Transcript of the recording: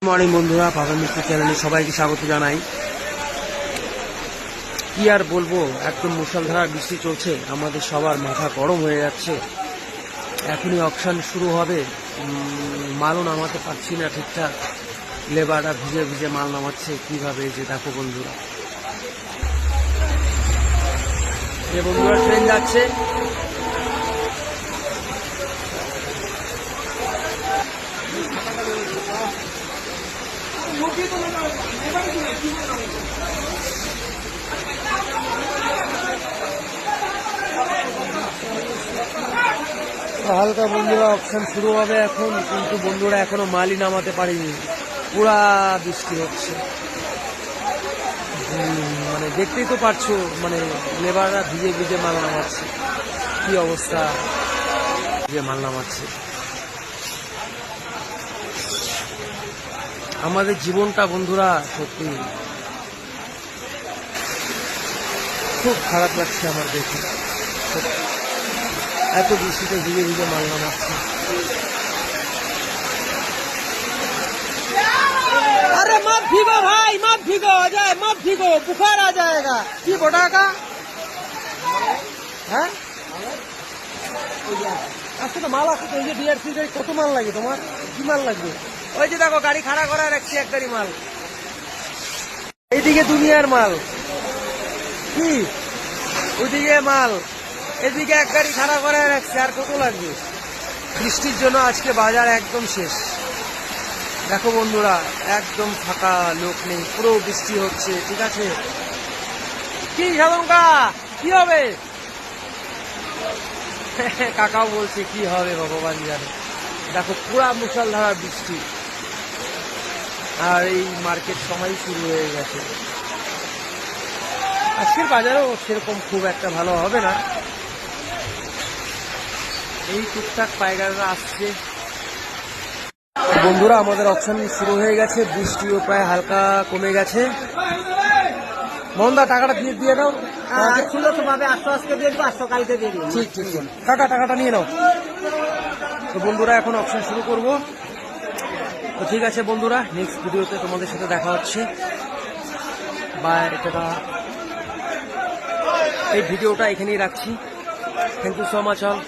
Morning বন্ধুরা, পাবেন মিত্র চ্যানেলে সবাইকে স্বাগত জানাই। কি আর বলবো, একদম মুষলধারা বৃষ্টি চলছে, আমাদের সবার মাথা গরম হয়ে যাচ্ছে। এখনই অকশন শুরু হবে, মালও নামাতে পারছি না ঠিকঠাক। লেবাররা ভিজে ভিজে মাল নামাচ্ছে কিভাবে, যে দেখো বন্ধুরা, যে বন্ধুরা ট্রেন যাচ্ছে। হালকা বন্ধুরা অকশন শুরু হবে এখন, কিন্তু বন্ধুরা এখনো মালই নামাতে পারিনি, পুরা বৃষ্টি হচ্ছে। মানে দেখতেই তো পারছো, মানে লেবাররা ভিজে ভিজে মাল নামাচ্ছে, কি অবস্থা, ভিজে মাল নামাচ্ছে। আমাদের জীবনটা বন্ধুরা সত্যি খুব খারাপ লাগছে আমার দেখে, এত বৃষ্টিতে ভিজে ভিজে মাল নামাচ্ছে। अरे मत भीगो भाई, मत भीगो, आ जाए मत भीगो, बुखार आ जाएगा। की बोटा का হ্যাঁ আজকে তো মাল আছে তো, এই যে ডিআরসি গাড়ি, কত মাল লাগে তোমার, কি মাল লাগবে? ওই যে দেখো গাড়ি খাড়া করা রাখছি, এক গাড়ি মাল, এইদিকে দুনিয়ার মাল, কি ওইদিকে মাল, এদিকে এক গাড়ি খাড়া করে রাখছে, আর কত লাগবে? বৃষ্টির জন্য আজকে বাজার একদম শেষ। দেখো বন্ধুরা, একদম ফাঁকা, লোক নেই, পুরো বৃষ্টি হচ্ছে। ঠিক আছে, কি সাধনকা, কি হবে? কাকাও বলছে কি হবে ভগবান জানে। দেখো পুরা মুষলধারা বৃষ্টি, আর এই মার্কেট সময় শুরু হয়ে গেছে। আজকের বাজারও সেরকম খুব একটা ভালো হবে না, এই টুকটাক পাইকাররা আসছে। বন্ধুরা আমাদের অকশন শুরু হয়ে গেছে, বৃষ্টিও প্রায় হালকা কমে গেছে। মন্দা টাকাটা দিয়ে দাও, ছিল তোমাকে 800 আজকে দিয়ে দিবো, 800 কালকে দিয়ে দিবো। ঠিক ঠিক, টাকাটা নিয়ে নাও। তো বন্ধুরা এখন অকশন শুরু করব। তো ঠিক আছে বন্ধুরা, নেক্সট ভিডিওতে তোমাদের সাথে দেখা হচ্ছে। বা এটা এই ভিডিওটা এখানেই রাখছি। Thank you so much all.